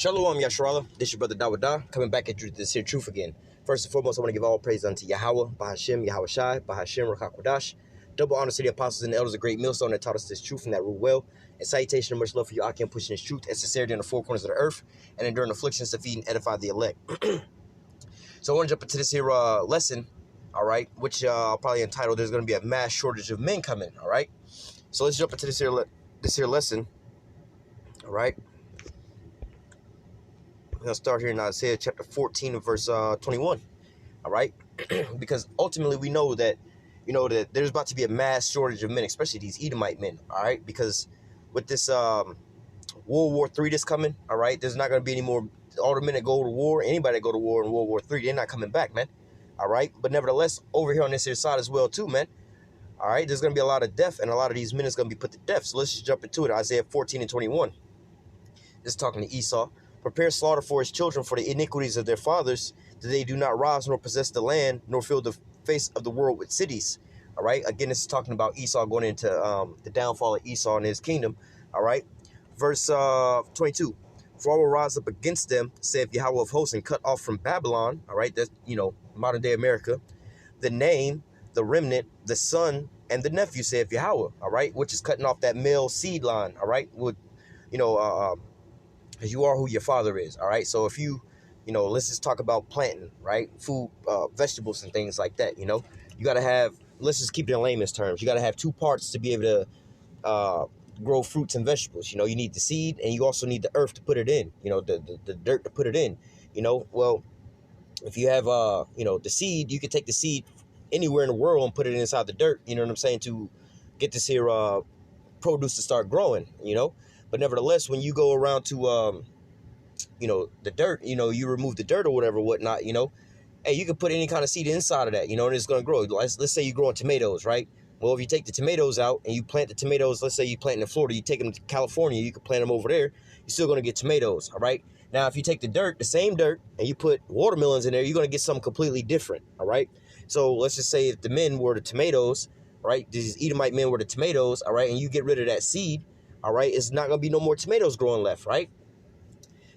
Shalom, Yasharallah. This is your brother Dawada, coming back at you with this here truth again. First and foremost, I want to give all praise unto Yahweh, Bahashim, Yahweh Shai, Bahashim, Rakakwadash. Double honor to the apostles and the elders of Great Millstone that taught us this truth and that rule well. And salutation and much love for you, Akim, pushing this truth and sincerity in the four corners of the earth, and enduring afflictions to feed and edify the elect. So I want to jump into this here lesson, all right, which I'll probably entitle, There's going to be a mass shortage of men coming, all right? So let's jump into this here lesson, all right? I'm going to start here in Isaiah chapter 14 and verse 21, all right? Because ultimately we know that, that there's about to be a mass shortage of men, especially these Edomite men, all right? Because with this World War III that's coming, all right, there's not going to be any more, all the men that go to war, anybody that go to war in World War III, they're not coming back, man, all right? But nevertheless, over here on this here side as well too, man, all right, there's going to be a lot of death, and a lot of these men is going to be put to death. So let's just jump into it. Isaiah 14 and 21. This is talking to Esau. Prepare slaughter for his children for the iniquities of their fathers, that they do not rise nor possess the land, nor fill the face of the world with cities. All right. Again, this is talking about Esau, going into the downfall of Esau and his kingdom. All right. Verse 22. For I will rise up against them, saith Yahweh of hosts, and cut off from Babylon. All right. That's, modern day America. The name, the remnant, the son, and the nephew, saith Yahweh. All right. Which is cutting off that male seed line. All right. With, because you are who your father is, all right? So if you let's just talk about planting, right? Food, vegetables and things like that, you got to have, let's just keep it in layman's terms. You got to have two parts to be able to grow fruits and vegetables. You need the seed, and you also need the earth to put it in, the dirt to put it in, Well, if you have, the seed, you can take the seed anywhere in the world and put it inside the dirt, you know what I'm saying, to get this here produce to start growing, But nevertheless, when you go around to, the dirt, you remove the dirt or whatnot, hey, you can put any kind of seed inside of that, and it's going to grow. Let's say you're growing tomatoes, right? Well, if you take the tomatoes out and you plant the tomatoes, let's say you plant in Florida, you take them to California, you can plant them over there, you're still going to get tomatoes, all right? Now, if you take the dirt, the same dirt, and you put watermelons in there, you're going to get something completely different, all right? So let's just say if the men were the tomatoes, right, these Edomite men were the tomatoes, all right, and you get rid of that seed, all right, it's not going to be no more tomatoes growing left, right?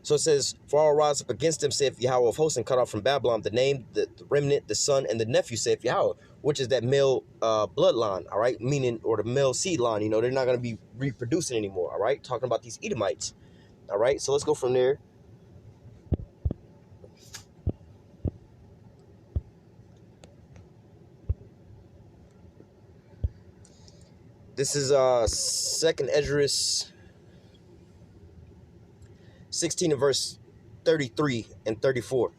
So it says, for I will rise up against them, saith Yahweh of hosts, and cut off from Babylon the name, the remnant, the son, and the nephew, saith Yahweh, which is that male bloodline, all right, meaning, or the male seed line, they're not going to be reproducing anymore, all right, talking about these Edomites, all right, so let's go from there. This is 2nd Esdras 16 and verse 33 and 34.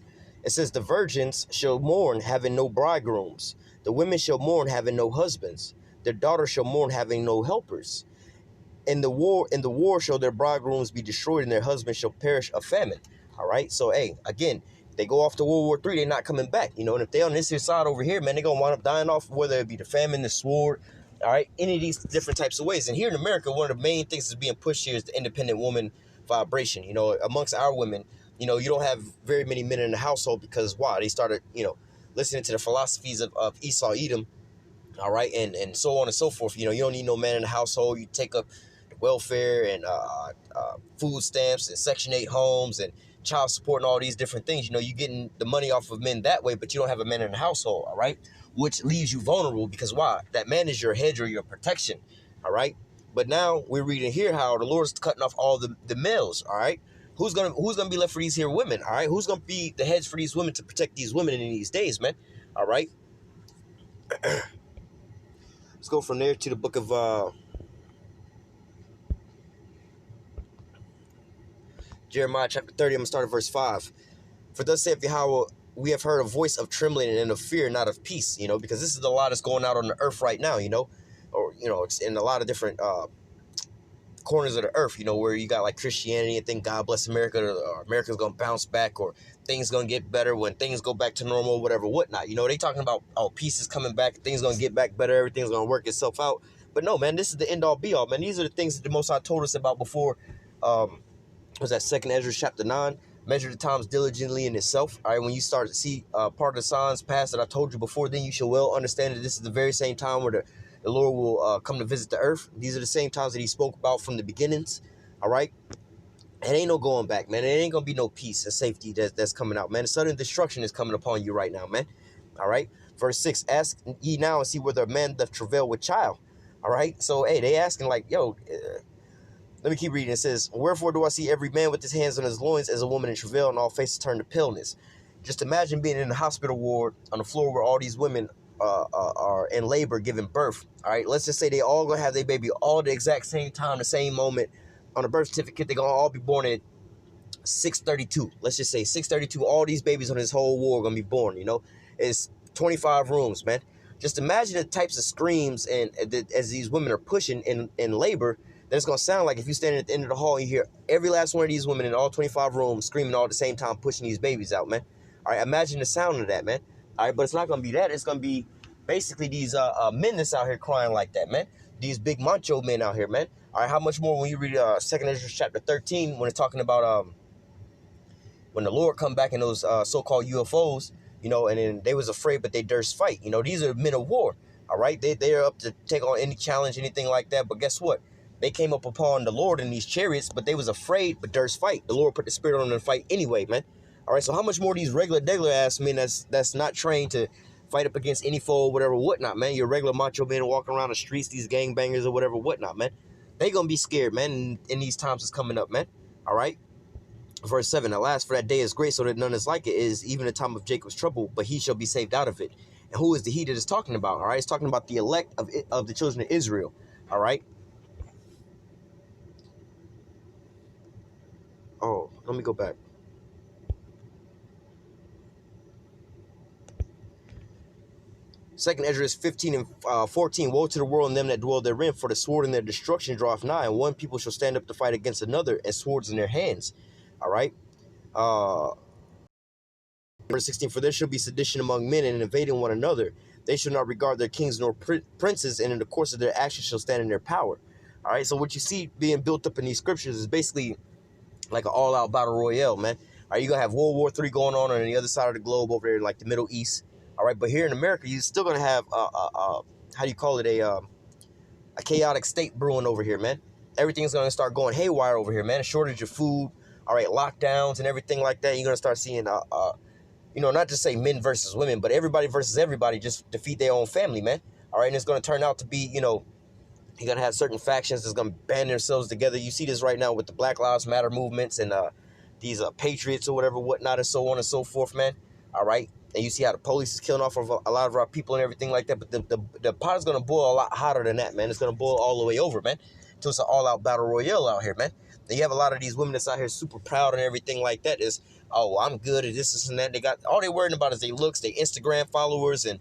It says, the virgins shall mourn, having no bridegrooms. The women shall mourn, having no husbands. Their daughters shall mourn, having no helpers. In the war shall their bridegrooms be destroyed, and their husbands shall perish of famine. All right. So, hey, again, they go off to World War III, they're not coming back. And if they're on this here side over here, man, they're going to wind up dying off, whether it be the famine, the sword, all right, any of these different types of ways. And here in America, one of the main things that's being pushed here is the independent woman vibration. Amongst our women, you don't have very many men in the household, because why? They started, listening to the philosophies of Esau, Edom, all right, and so on and so forth. You don't need no man in the household. You take up the welfare and food stamps and Section 8 homes and child support and all these different things. You're getting the money off of men that way, but you don't have a man in the household, all right, which leaves you vulnerable, because why? That man is your hedge or your protection, all right? But now we're reading here how the Lord's cutting off all the males, all right? Who's gonna be left for these here women, all right? Who's gonna be the heads for these women to protect these women in these days, man? All right. Let's go from there to the book of Jeremiah chapter 30. I'm gonna start at verse 5. For thus saith Yahweh, we have heard a voice of trembling and of fear, not of peace, because this is a lot that's going out on the earth right now, or, it's in a lot of different corners of the earth, where you got like Christianity and think God bless America, or America's going to bounce back, or things going to get better when things go back to normal, whatever, whatnot. They talking about, peace is coming back, things going to get back better, everything's going to work itself out. But no, man, this is the end all be all, man. These are the things that the Most High told us about before. Was that 2nd Esdras chapter 9? Measure the times diligently in itself. All right, when you start to see part of the signs pass that I told you before, then you shall well understand that this is the very same time where the Lord will come to visit the earth. These are the same times that he spoke about from the beginnings. All right. It ain't no going back, man. It ain't gonna be no peace and safety that's coming out, man. Sudden destruction is coming upon you right now, man. All right. Verse 6, ask ye now and see whether a man doth travail with child. All right. So, hey, they asking like, yo, let me keep reading. It says, wherefore do I see every man with his hands on his loins as a woman in travail, and all faces turn to paleness. Just imagine being in a hospital ward on the floor where all these women are in labor giving birth. All right. Let's just say they all gonna have their baby all at the exact same time, the same moment. On a birth certificate, they're gonna all be born at 6:32. Let's just say 6:32. All these babies on this whole war are gonna be born. You know, it's 25 rooms, man. Just imagine the types of screams and as these women are pushing in labor. That it's gonna sound like if you stand at the end of the hall, you hear every last one of these women in all 25 rooms screaming all at the same time, pushing these babies out, man. All right, imagine the sound of that, man. All right, but it's not gonna be that. It's gonna be basically these men that's out here crying like that, man. These big macho men out here, man. All right, how much more when you read 2nd Ezra chapter 13 when it's talking about when the Lord come back in those so-called UFOs, you know, and then they was afraid, but they durst fight. You know, these are men of war. All right, they're up to take on any challenge, anything like that. But guess what? They came up upon the Lord in these chariots, but they was afraid, but durst fight. The Lord put the spirit on them to fight anyway, man. All right, so how much more these regular ass men that's not trained to fight up against any foe, whatever, whatnot, man. Your regular macho men walking around the streets, these gangbangers or whatever, whatnot, man. They gonna be scared, man, in these times that's coming up, man. All right. Verse 7, alas, for that day is great, so that none is like it, is even the time of Jacob's trouble, but he shall be saved out of it. And who is the he that is talking about? All right, it's talking about the elect of the children of Israel. All right. Oh, let me go back. Second Ezra 15 and 14. Woe to the world and them that dwell therein, for the sword in their destruction draweth nigh, and one people shall stand up to fight against another, and swords in their hands. All right. Verse 16. For there shall be sedition among men, and invading one another. They shall not regard their kings nor princes, and in the course of their actions shall stand in their power. All right. So what you see being built up in these scriptures is basically like an all-out battle royale, man. All right, you're going to have World War III going on the other side of the globe over there, like the Middle East. All right, but here in America, you're still going to have, how do you call it, a chaotic state brewing over here, man. Everything's going to start going haywire over here, man. A shortage of food, all right, lockdowns and everything like that. You're going to start seeing, you know, not just say men versus women, but everybody versus everybody just defeat their own family, man. All right, and it's going to turn out to be, you know, you're going to have certain factions that's going to band themselves together. You see this right now with the Black Lives Matter movements and these patriots or whatever, whatnot, and so on and so forth, man. All right. And you see how the police is killing off of a lot of our people and everything like that. But the pot is going to boil a lot hotter than that, man. It's going to boil all the way over, man. Until it's an all-out battle royale out here, man. And you have a lot of these women that's out here super proud and everything like that. Is, oh, I'm good at this and that. They got all they're worrying about is their looks, their Instagram followers, and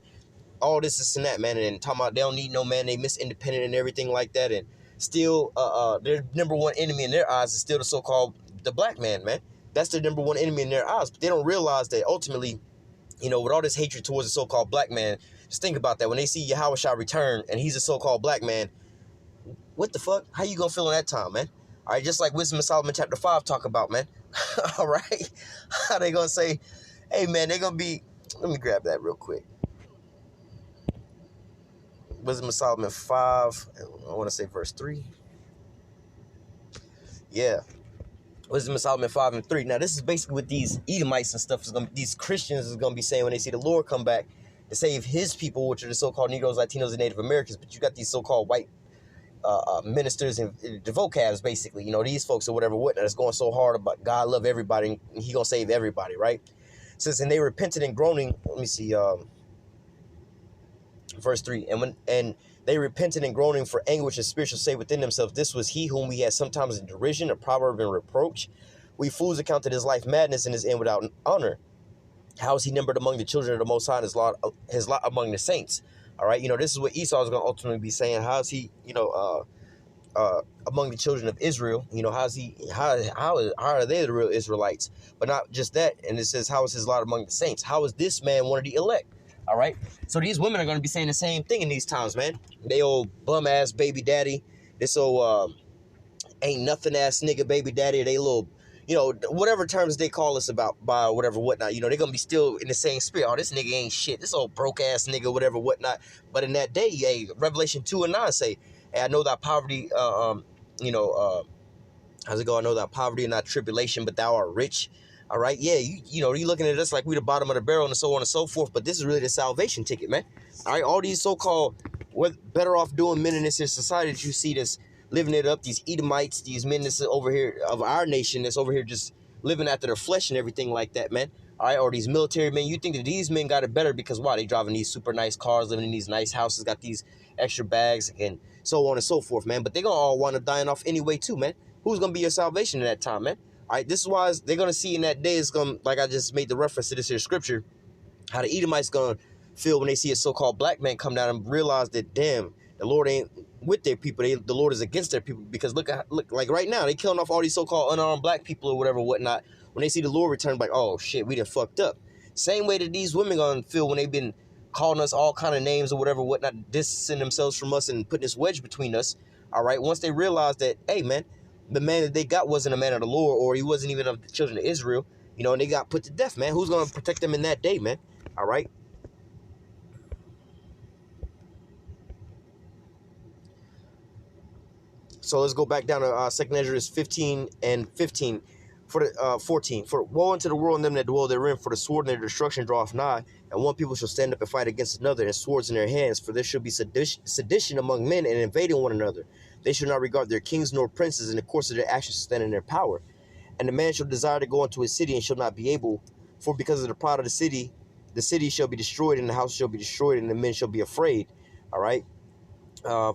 all this and that, man. And talking about they don't need no man. They miss independent and everything like that. And still, their number one enemy in their eyes is still the so-called the black man, man. That's their number one enemy in their eyes. But they don't realize that ultimately, you know, with all this hatred towards the so-called black man, just think about that. When they see Yahweh shall return and he's a so-called black man, what the fuck? How you gonna feel in that time, man? All right, just like Wisdom of Solomon chapter 5 talk about, man. All right? How they gonna say, hey, man, they gonna be, let me grab that real quick. Wisdom of Solomon 5, I want to say verse 3. Yeah. Wisdom of Solomon 5 and 3. Now, this is basically what these Edomites and stuff is going to, these Christians is going to be saying when they see the Lord come back to save his people, which are the so-called Negroes, Latinos, and Native Americans. But you got these so-called white ministers and the vocabs, basically. You know, these folks or whatever, whatnot, that's going so hard about God love everybody and he going to save everybody, right? It says, and they repented and groaning. Let me see. Verse 3, and they repented and groaning for anguish and spirit shall say within themselves, this was he whom we had sometimes in derision, a proverb and reproach. We fools accounted his life madness and his end without honor. How is he numbered among the children of the Most High and his lot among the saints? All right, you know, this is what Esau is going to ultimately be saying. How is he, you know, among the children of Israel? You know, how are they the real Israelites? But not just that. And it says, how is his lot among the saints? How is this man one of the elect? All right. So these women are going to be saying the same thing in these times, man. They old bum ass baby daddy. This old ain't nothing ass nigga baby daddy. They little, you know, whatever terms they call us about by whatever whatnot. You know, they're going to be still in the same spirit. Oh, this nigga ain't shit. This old broke ass nigga, whatever whatnot. But in that day, hey, Revelation 2 and 9 say, hey, I know thy poverty, How's it go? I know that poverty and not tribulation, but thou art rich. All right, yeah, you know, you looking at us like we the bottom of the barrel and so on and so forth, but this is really the salvation ticket, man. All right, all these so-called what better off doing men in this society that you see that's living it up, these Edomites, these men that's over here of our nation that's over here just living after their flesh and everything like that, man. All right, or these military men, you think that these men got it better because why? They driving these super nice cars, living in these nice houses, got these extra bags and so on and so forth, man. But they gonna all wind up dying off anyway too, man. Who's gonna be your salvation in that time, man? All right, this is why they're gonna see in that day. It's gonna, like I just made the reference to this here scripture, how the Edomites gonna feel when they see a so-called black man come down and realize that damn, the Lord ain't with their people. The Lord is against their people. Because look like right now they killing off all these so-called unarmed black people or whatever, whatnot. When they see the Lord return, like, oh shit, we done fucked up. Same way that these women gonna feel when they've been calling us all kind of names or whatever, whatnot, distancing themselves from us and putting this wedge between us. All right, once they realize that, hey man, the man that they got wasn't a man of the Lord, or he wasn't even of the children of Israel, you know, and they got put to death, man. Who's gonna protect them in that day, man? All right. So let's go back down to Second Ezra 15 and 15. For the 14, for woe unto the world and them that dwell therein, for the sword and their destruction draweth nigh, and one people shall stand up and fight against another, and swords in their hands, for there shall be sedition among men, and invading one another. They shall not regard their kings nor princes, in the course of their actions stand in their power. And the man shall desire to go into his city, and shall not be able, for because of the pride of the city shall be destroyed, and the house shall be destroyed, and the men shall be afraid. All right.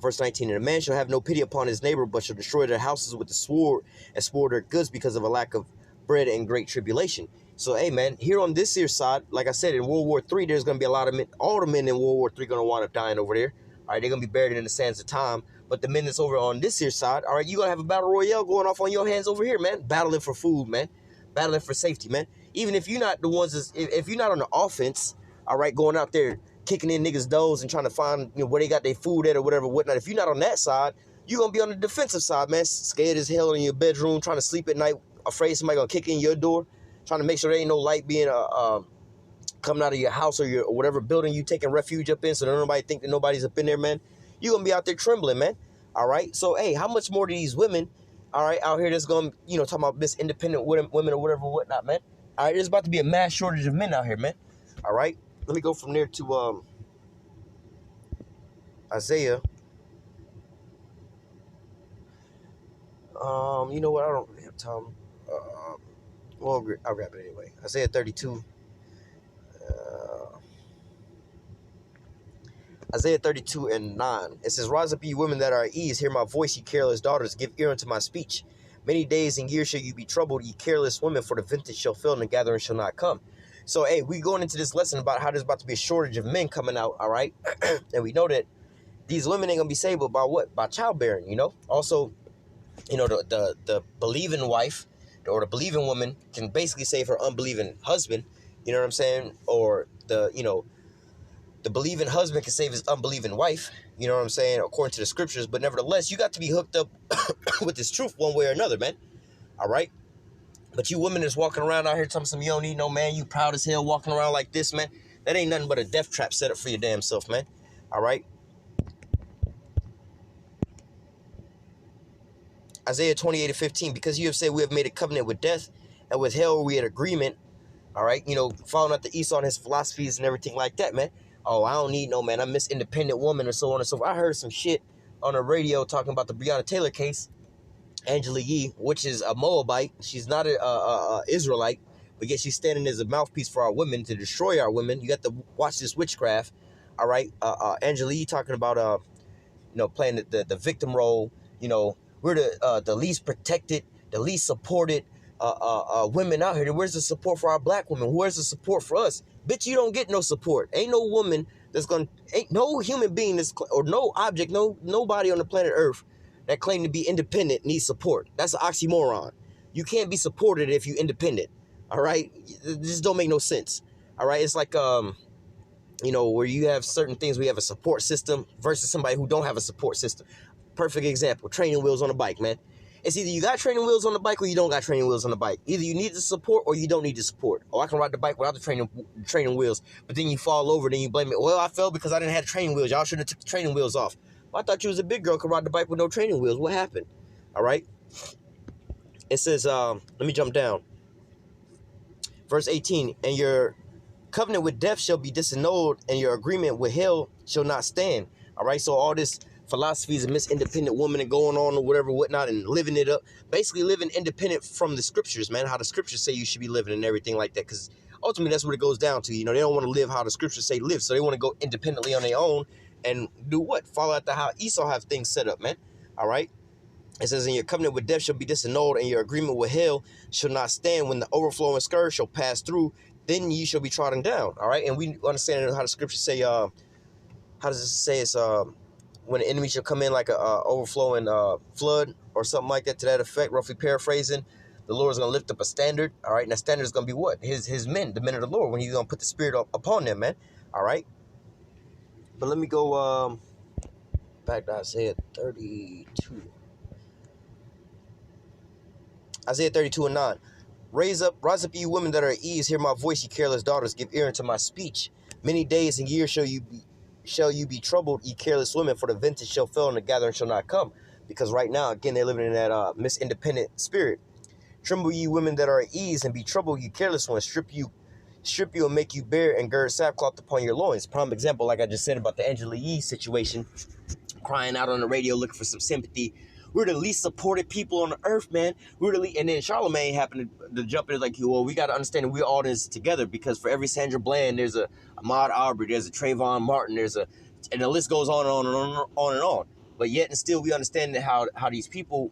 Verse 19, and a man shall have no pity upon his neighbor, but shall destroy their houses with the sword and spoil their goods because of a lack of bread and great tribulation. So, hey, man, here on this here side, like I said, in World War III, there's going to be a lot of men, all the men in World War III going to wind up dying over there. All right, they're going to be buried in the sands of time. But the men that's over on this here side, all right, you're going to have a battle royale going off on your hands over here, man. Battling for food, man. Battling for safety, man. Even if you're not the ones, if you're not on the offense, all right, going out there, kicking in niggas' doors and trying to find, you know, where they got their food at or whatever, whatnot. If you're not on that side, you're going to be on the defensive side, man. Scared as hell in your bedroom, trying to sleep at night, afraid somebody going to kick in your door, trying to make sure there ain't no light being coming out of your house or your whatever building you taking refuge up in, so that nobody think that nobody's up in there, man. You're going to be out there trembling, man. All right? So, hey, how much more do these women, all right, out here that's going to, you know, talking about this independent women or whatever, whatnot, man. All right, there's about to be a mass shortage of men out here, man. All right? Let me go from there to Isaiah. You know what? I don't really have time. Well, I'll grab it anyway. Isaiah 32. Isaiah 32 and 9. It says, rise up, ye women that are at ease. Hear my voice, ye careless daughters. Give ear unto my speech. Many days and years shall you be troubled, ye careless women, for the vintage shall fail and the gathering shall not come. So, hey, we going into this lesson about how there's about to be a shortage of men coming out, all right? And we know that these women ain't going to be saved by what? By childbearing, you know? Also, you know, the believing wife or the believing woman can basically save her unbelieving husband, you know what I'm saying? Or the believing husband can save his unbelieving wife, you know what I'm saying, according to the scriptures. But nevertheless, you got to be hooked up with this truth one way or another, man. All right? But you women that's walking around out here telling some you don't need no man, you proud as hell walking around like this, man, that ain't nothing but a death trap set up for your damn self, man. All right? Isaiah 28:15, because you have said we have made a covenant with death, and with hell we had agreement, all right, you know, following out the Esau and his philosophies and everything like that, man. Oh, I don't need no man, I miss independent woman and so on and so forth. I heard some shit on the radio talking about the Breonna Taylor case, Angela Yee, which is a Moabite. She's not a Israelite, but yet she's standing as a mouthpiece for our women to destroy our women. You got to watch this witchcraft, all right. Angela Yee talking about, you know, playing the victim role, you know, we're the least protected, the least supported women out here. Where's the support for our black women? Where's the support for us? Bitch, you don't get no support. Ain't no woman ain't no human being or no object, nobody on the planet Earth that claim to be independent needs support. That's an oxymoron. You can't be supported if you're independent. All right? It just don't make no sense. All right? It's like, you know, where you have certain things, we have a support system versus somebody who don't have a support system. Perfect example, training wheels on a bike, man. It's either you got training wheels on the bike or you don't got training wheels on the bike. Either you need the support or you don't need the support. Oh, I can ride the bike without the training wheels, but then you fall over, then you blame it. Well, I fell because I didn't have training wheels. Y'all should have took the training wheels off. Well, I thought you was a big girl could ride the bike with no training wheels. What happened? All right. It says, let me jump down. Verse 18, and your covenant with death shall be disannulled, and your agreement with hell shall not stand. All right, so all this philosophies of Miss Independent Woman and going on or whatever, whatnot, and living it up, basically living independent from the scriptures, man, how the scriptures say you should be living and everything like that, because ultimately that's what it goes down to. You know, they don't want to live how the scriptures say live, so they want to go independently on their own and do what? Follow after how Esau have things set up, man. All right. It says, and your covenant with death shall be disannulled, and your agreement with hell shall not stand. When the overflowing scourge shall pass through, then ye shall be trodden down. All right, and we understand how the scriptures say. How does it say? It's when the enemy shall come in like a overflowing flood or something like that, to that effect. Roughly paraphrasing, the Lord is going to lift up a standard. All right, and that standard is going to be what? His men, the men of the Lord, when He's going to put the Spirit upon them, man. All right. But let me go back to Isaiah 32. Isaiah 32:9. Rise up, ye women that are at ease. Hear my voice, ye careless daughters. Give ear unto my speech. Many days and years shall you be troubled, ye careless women, for the vintage shall fail and the gathering shall not come. Because right now, again, they're living in that misindependent spirit. Tremble, ye women that are at ease, and be troubled, ye careless ones. Strip you and make you bare, and gird sackcloth upon your loins. Prime example, like I just said about the Angela Yee situation, crying out on the radio looking for some sympathy. We're the least supported people on the earth, man. And then Charlemagne happened to jump in like, well, we got to understand that we're all in this together, because for every Sandra Bland, there's a Ahmaud Arbery, there's a Trayvon Martin, and the list goes on and on and on and on. But yet and still, we understand that how these people,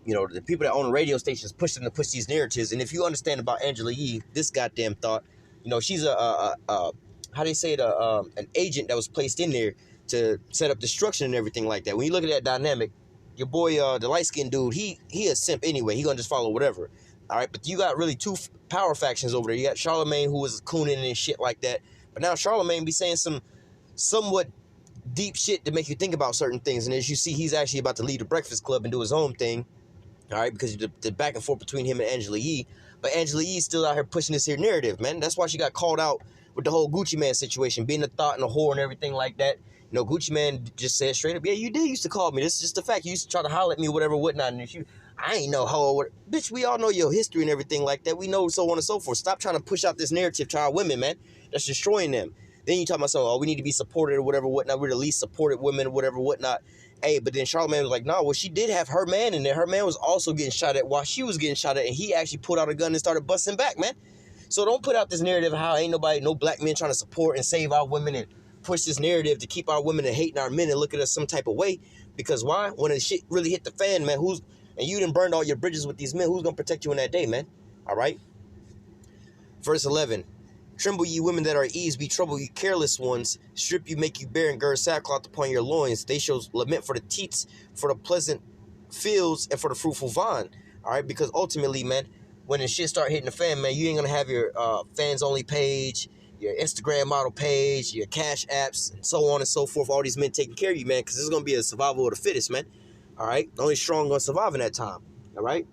you know, the people that own the radio stations push them to push these narratives. And if you understand about Angela Yee, this goddamn thought, you know, she's how do you say it, an agent that was placed in there to set up destruction and everything like that. When you look at that dynamic, your boy, the light-skinned dude, he a simp anyway. He gonna just follow whatever. All right, but you got really two power factions over there. You got Charlemagne, who was cooning and shit like that. But now Charlemagne be saying some somewhat deep shit to make you think about certain things. And as you see, he's actually about to leave the Breakfast Club and do his own thing. All right, because the back and forth between him and Angela Yee. But Angela Yee's still out here pushing this here narrative, man. That's why she got called out with the whole Gucci Mane situation, being a thought and a whore and everything like that. You know, Gucci Mane just said straight up, yeah, you did used to call me. This is just the fact. You used to try to holler at me, whatever, whatnot. And if I ain't no hoe. Bitch, we all know your history and everything like that. We know so on and so forth. Stop trying to push out this narrative to our women, man. That's destroying them. Then you talk about something, oh, we need to be supported or whatever, whatnot. We're the least supported women or whatever, whatnot. Hey, but then Charlemagne was like, no, well, she did have her man in there. Her man was also getting shot at while she was getting shot at, and he actually pulled out a gun and started busting back, man. So don't put out this narrative of how ain't nobody, no black men trying to support and save our women and push this narrative to keep our women and hating our men and look at us some type of way. Because why? When the shit really hit the fan, man, and you done burned all your bridges with these men, who's going to protect you in that day, man? All right? Verse 11. Tremble, ye women that are at ease, be troubled, ye careless ones. Strip you, make you bare, and gird sackcloth upon your loins. They shall lament for the teats, for the pleasant fields, and for the fruitful vine. All right? Because ultimately, man, when the shit start hitting the fan, man, you ain't going to have your fans-only page, your Instagram model page, your cash apps, and so on and so forth. All these men taking care of you, man, because this is going to be a survival of the fittest, man. All right? Only strong going to survive in that time. All right?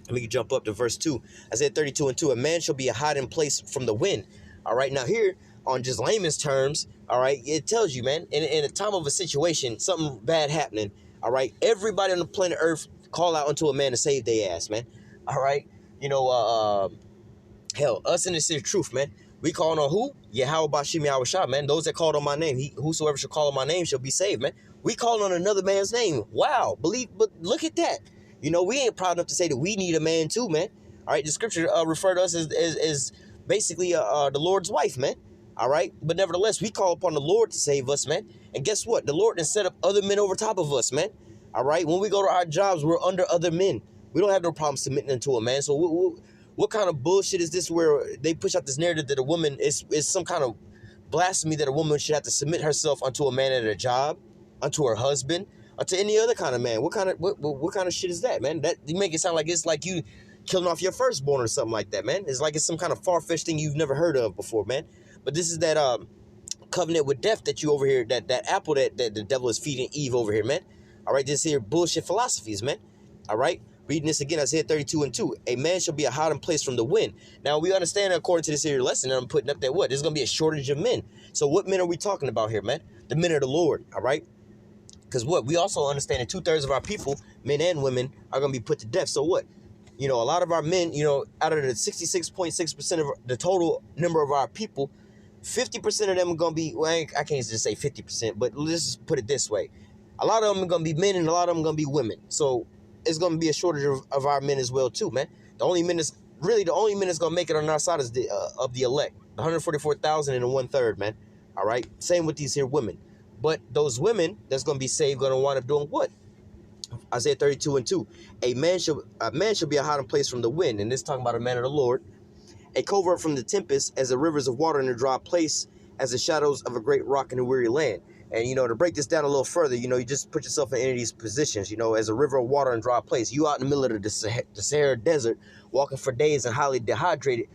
Let me jump up to verse 2. Isaiah 32:2. A man shall be a hiding place from the wind. All right? Now here, on just layman's terms, all right, it tells you, man, in a time of a situation, something bad happening, all right, everybody on the planet Earth call out unto a man to save their ass, man. All right? You know, hell, us in this is truth, man. We calling on who? Yahweh Shimi Awashah, man. Those that called on my name. Whosoever shall call on my name shall be saved, man. We calling on another man's name. Wow. But look at that. You know, we ain't proud enough to say that we need a man too, man. All right. The scripture refer to us as basically the Lord's wife, man. All right. But nevertheless, we call upon the Lord to save us, man. And guess what? The Lord has set up other men over top of us, man. All right. When we go to our jobs, we're under other men. We don't have no problem submitting unto a man. So what kind of bullshit is this where they push out this narrative that a woman is some kind of blasphemy that a woman should have to submit herself unto a man at her job, unto her husband, or to any other kind of man? What kind of shit is that, man? That you make it sound like it's like you killing off your firstborn or something like that, man. It's like it's some kind of far-fetched thing you've never heard of before, man. But this is that covenant with death that you over here, that apple that the devil is feeding Eve over here, man. All right, this here bullshit philosophies, man. All right. Reading this again, Isaiah 32:2. A man shall be a hiding place from the wind. Now, we understand, according to this here lesson that I'm putting up, that what? There's going to be a shortage of men. So what men are we talking about here, man? The men of the Lord, all right? Because what? We also understand that 2/3 of our people, men and women, are going to be put to death. So what? You know, a lot of our men, you know, out of the 66.6% of the total number of our people, 50% of them are going to be, well, I can't just say 50%, but let's just put it this way. A lot of them are going to be men and a lot of them are going to be women. So it's going to be a shortage of our men as well, too, man. The only men that's going to make it on our side is of the elect. 144,000 and 1/3, man. All right. Same with these here women. But those women that's going to be saved going to wind up doing what? Isaiah 32:2. A man shall be a hiding place from the wind. And this talking about a man of the Lord. A covert from the tempest, as the rivers of water in a dry place, as the shadows of a great rock in a weary land. And, you know, to break this down a little further, you know, you just put yourself in any of these positions, you know, as a river of water in a dry place. You out in the middle of the Sahara Desert, walking for days and highly dehydrated.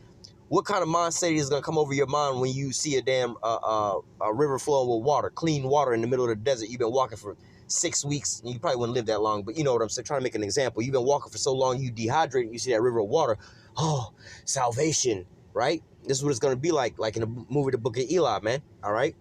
What kind of mindset is going to come over your mind when you see a damn a river flowing with water, clean water in the middle of the desert? You've been walking for 6 weeks, and you probably wouldn't live that long, but you know what I'm saying, trying to make an example. You've been walking for so long, you dehydrated, you see that river of water. Oh, salvation, right? This is what it's going to be like in the movie The Book of Eli, man. All right.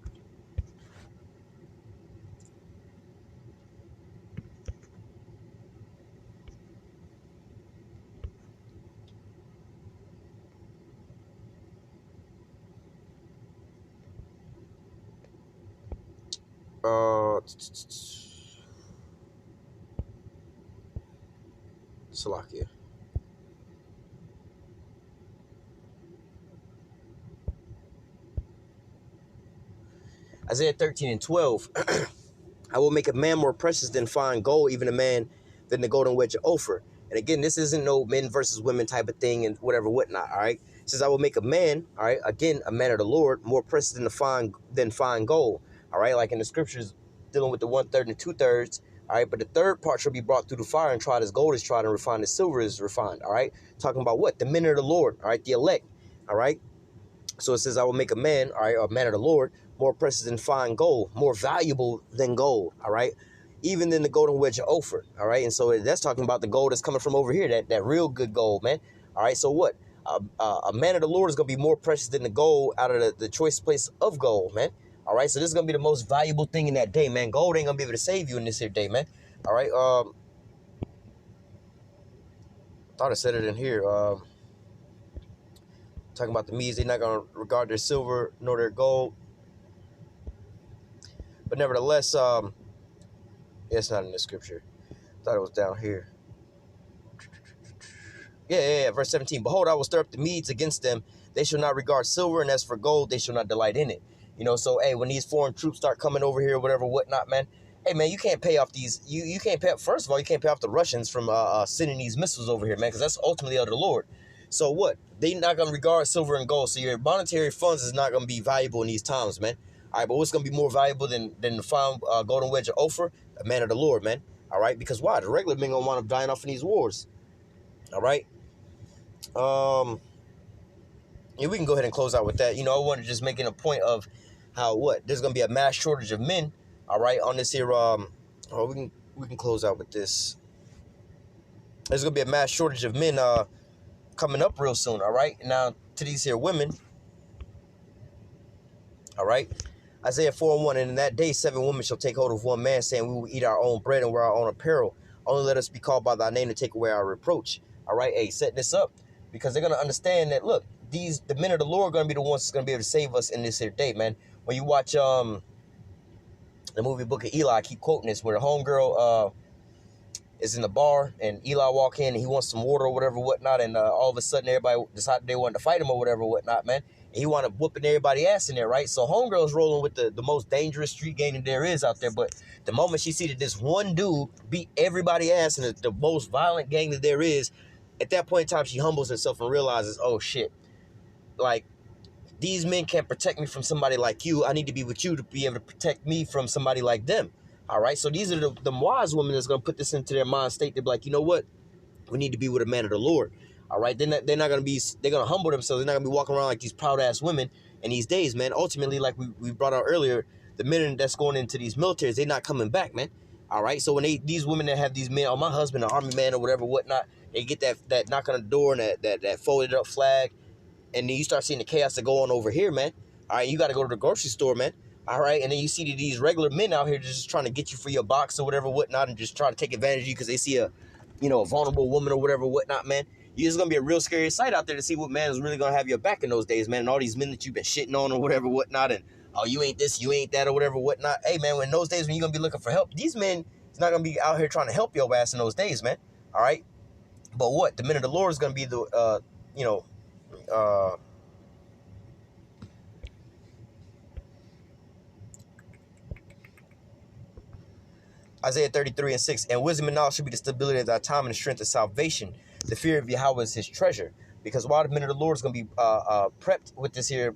Salakia. Isaiah 13:12. I will make a man more precious than fine gold, even a man than the golden wedge of Ophir. And again, this isn't no men versus women type of thing and whatever, whatnot, all right? It says, I will make a man, all right, again, a man of the Lord, more precious than fine gold, all right? Like in the scriptures, dealing with the 1/3 and 2/3, all right? But the third part shall be brought through the fire and tried as gold is tried and refined as silver is refined, all right? Talking about what? The men of the Lord, all right? The elect, all right? So it says, I will make a man, all right, a man of the Lord, more precious than fine gold, more valuable than gold, all right? Even than the golden wedge of Ophir, all right? And so that's talking about the gold that's coming from over here, that real good gold, man. All right, so what? A man of the Lord is going to be more precious than the gold out of the choice place of gold, man. All right, so this is going to be the most valuable thing in that day, man. Gold ain't going to be able to save you in this here day, man. All right, thought I said it in here. Talking about the Medes, they're not going to regard their silver nor their gold. But nevertheless, it's not in the scripture. Thought it was down here. Yeah. Verse 17. Behold, I will stir up the Medes against them. They shall not regard silver, and as for gold, they shall not delight in it. You know, so, hey, when these foreign troops start coming over here, whatever, whatnot, man, hey, man, you can't pay off these. You can't pay, first of all, you can't pay off the Russians from sending these missiles over here, man, because that's ultimately of the Lord. So what? They're not going to regard silver and gold. So your monetary funds is not going to be valuable in these times, man. All right, but what's going to be more valuable than the fine golden wedge of Ophir? A man of the Lord, man. All right, because why? The regular men going to wind up dying off in these wars. All right. Yeah, we can go ahead and close out with that. You know, I wanted to just making a point of how there's going to be a mass shortage of men. All right, on this here. We can close out with this. There's going to be a mass shortage of men coming up real soon. All right, now to these here women. All right, Isaiah 4:1. And in that day 7 women shall take hold of one man, saying, we will eat our own bread and wear our own apparel. Only let us be called by thy name to take away our reproach. All right, hey, set this up because they're going to understand that, look, the men of the Lord are going to be the ones that's going to be able to save us in this here day, man. When you watch the movie Book of Eli, I keep quoting this, where the homegirl is in the bar and Eli walk in and he wants some water or whatever, whatnot, and all of a sudden everybody decided they wanted to fight him or whatever, whatnot, man. And he wound up whooping everybody ass in there, right? So homegirl's rolling with the most dangerous street gang that there is out there, but the moment she see that this one dude beat everybody ass in the most violent gang that there is, at that point in time, she humbles herself and realizes, oh, shit. Like, these men can't protect me from somebody like you. I need to be with you to be able to protect me from somebody like them. All right? So these are the wise women that's going to put this into their mind state. They're like, you know what? We need to be with a man of the Lord. All right? They're not going to be, they're going to humble themselves. They're not going to be walking around like these proud-ass women in these days, man. Ultimately, like we brought out earlier, the men that's going into these militaries, they're not coming back, man. All right? So when these women that have these men, oh, my husband, an army man or whatever, whatnot, they get that knock on the door and that folded up flag. And then you start seeing the chaos that go on over here, man. All right, you got to go to the grocery store, man. All right, and then you see these regular men out here just trying to get you for your box or whatever, whatnot, and just trying to take advantage of you because they see a a vulnerable woman or whatever, whatnot, man. It's gonna be a real scary sight out there to see what man is really gonna have your back in those days, man. And all these men that you've been shitting on or whatever, whatnot, and oh, you ain't this, you ain't that, or whatever, whatnot. Hey, man, in those days when you're gonna be looking for help, these men is not gonna be out here trying to help your ass in those days, man. All right. But what the men of the Lord is gonna be the Isaiah 33:6, and wisdom and knowledge should be the stability of thy time and the strength of salvation. The fear of Yahweh is his treasure. Because while the men of the Lord is going to be prepped with this here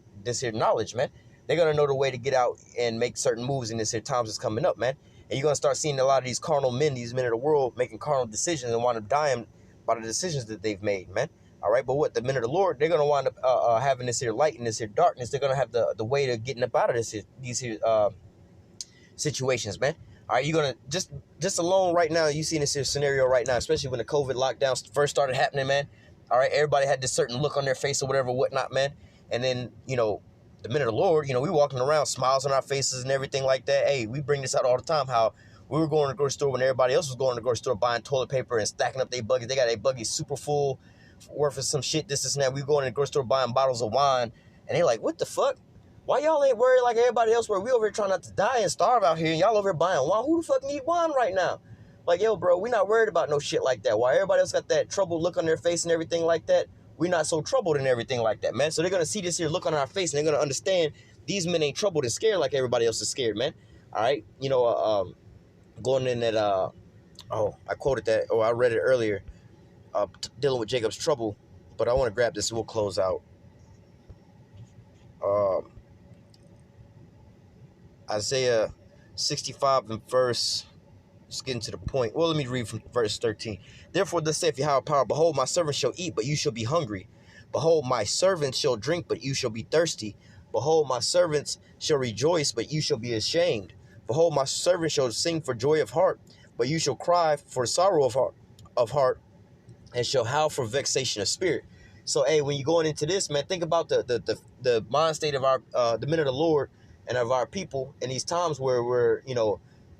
knowledge, man, they're going to know the way to get out and make certain moves in this here times that's coming up, man. And you're going to start seeing a lot of these carnal men, these men of the world, making carnal decisions and wind up dying by the decisions that they've made, man. All right, but what the men of the Lord, they're going to wind up having this here light and this here darkness. They're going to have the way to getting up out of these situations, man. All right, you're gonna just alone right now. You see this here scenario right now, especially when the COVID lockdowns first started happening, man. All right, everybody had this certain look on their face or whatever, whatnot, man. And then the men of the Lord, we walking around, smiles on our faces and everything like that. Hey, we bring this out all the time. How we were going to the grocery store when everybody else was going to the grocery store buying toilet paper and stacking up their buggies. They got their buggies super full, worth of some shit, this and that. We going to the grocery store buying bottles of wine, and they like, what the fuck? Why y'all ain't worried like everybody else where we over here trying not to die and starve out here and y'all over here buying wine? Who the fuck need wine right now? Like, yo, bro, we not worried about no shit like that. Why everybody else got that troubled look on their face and everything like that, we not so troubled and everything like that, man. So they're going to see this here look on our face and they're going to understand these men ain't troubled and scared like everybody else is scared, man. All right? Going in that, I quoted that, or I read it earlier, dealing with Jacob's trouble, but I want to grab this and we'll close out. Isaiah 65 and verse, just getting to the point. Well, let me read from verse 13. Therefore, thus saith Yahweh power, behold, my servant shall eat, but you shall be hungry. Behold, my servants shall drink, but you shall be thirsty. Behold, my servants shall rejoice, but you shall be ashamed. Behold, my servant shall sing for joy of heart, but you shall cry for sorrow of heart, and shall howl for vexation of spirit. So, hey, when you're going into this, man, think about the mind state of our the men of the Lord and of our people in these times where we're,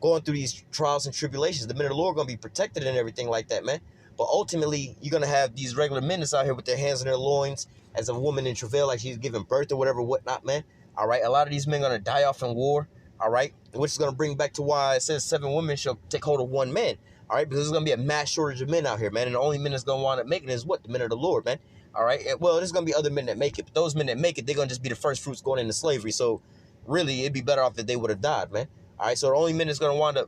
going through these trials and tribulations. The men of the Lord are going to be protected and everything like that, man. But ultimately, you're going to have these regular men that's out here with their hands in their loins as a woman in travail, like she's giving birth or whatever, whatnot, man. All right. A lot of these men are going to die off in war. All right. Which is going to bring back to why it says 7 women shall take hold of 1 man. All right. Because there's going to be a mass shortage of men out here, man. And the only men that's going to wind up making it is what? The men of the Lord, man. All right. Well, there's going to be other men that make it. But those men that make it, they're going to just be the first fruits going into slavery. So really, it'd be better off if they would have died, man. All right, so the only men that's going to wind up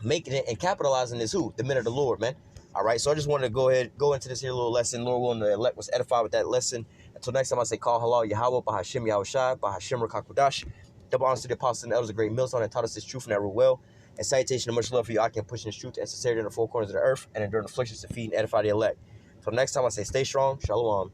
making it and capitalizing is who? The men of the Lord, man. All right, so I just wanted to go into this here little lesson. Lord willing, the elect was edified with that lesson. Until next time, I say, call halal Yahweh, Bahashim Yahushai, Bahashim Rakakudash. Double honors to the apostles and elders, a great millstone that taught us this truth and that rule well. And salutation and much love for you. I can push this truth and sincerity in the 4 corners of the earth and endure afflictions to feed and edify the elect. So next time, I say, stay strong. Shalom.